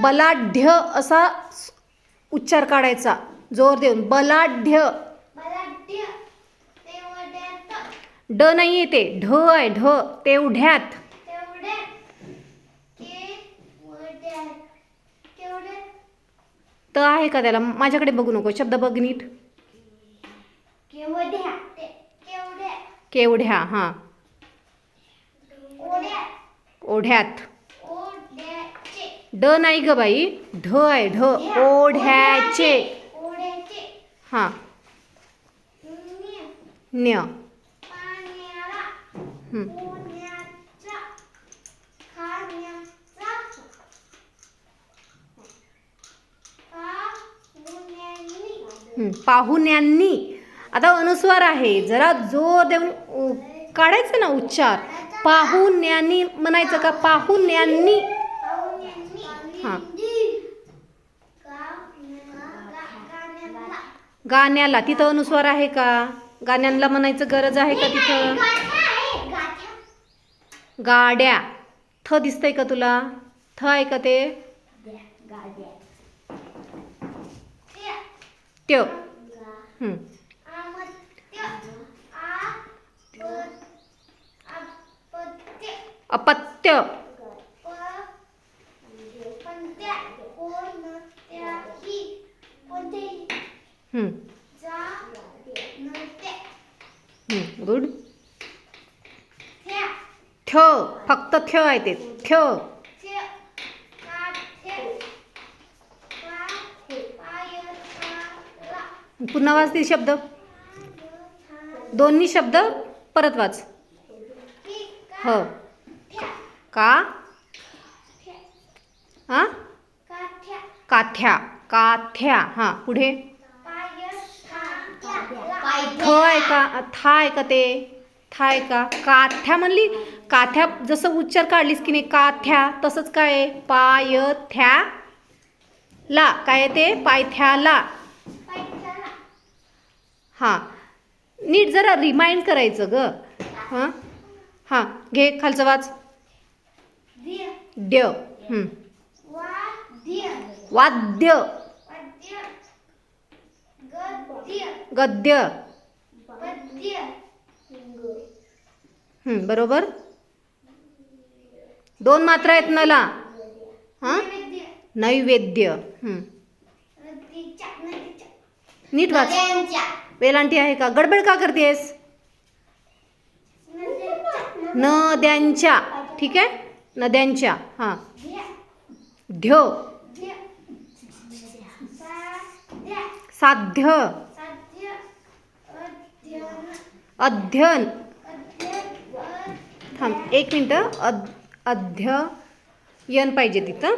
बलाढ्य असा उच्चार काढायचा जोर देऊन. बलाढ्य. ड नाही येते, ढ आहे, ढ. तेवढ्यात. त आहे का त्याला? माझ्याकडे बघू नको, शब्द बघ नीट. केवढ्या. हां. ओढ्यात. ड नाही ग बाई, ढ आहे, ढ. ओढ्याचे. हां. न्य. पाहुण्यांनी. आता अनुस्वार आहे, जरा जोर देऊन काढायचं ना उच्चार. पाहुण्यांनी म्हणायचं का? पाहुण्यांनी. हां. गाण्याला. तिथं अनुस्वार आहे का? गाण्यांना म्हणायचं गरज आहे का तिथं? गाड्या. थ दिसतंय का तुला? थ आहे का ते? त्यो. अपत्य. गुड. थ्य. फक्त थ्य आहे ते. थ्य. पुन्हा वाच ते शब्द. दोन्ही शब्द परत वाच. ह. का. हां. काथ्या. काथ्या. हां. पुढे. थ आहे का? था आहे का ते? था आहे का? काथ्या म्हणली. काथ्या जसं उच्चार काढलीस की नाही, काथ्या, तसंच काय आहे? पायथ्या ला. काय आहे ते? पायथ्याला. हां. नीट जरा रिमाइंड करायचं ग. हां. हां. घे खालचं वाच. ड्य. वाद्य. गद्य. बरोबर. दोन मात्रा आहेत नला. हां. नैवेद्य. नीट वाच. वेलांटी आहे का? गडबड का करतेस? नद्यांच्या. ठीक आहे. नद्यांच्या. हां. ध्यो. साध्य. अध्ययन. थांब एक मिनटं. अध्ययन पाहिजे तिथं.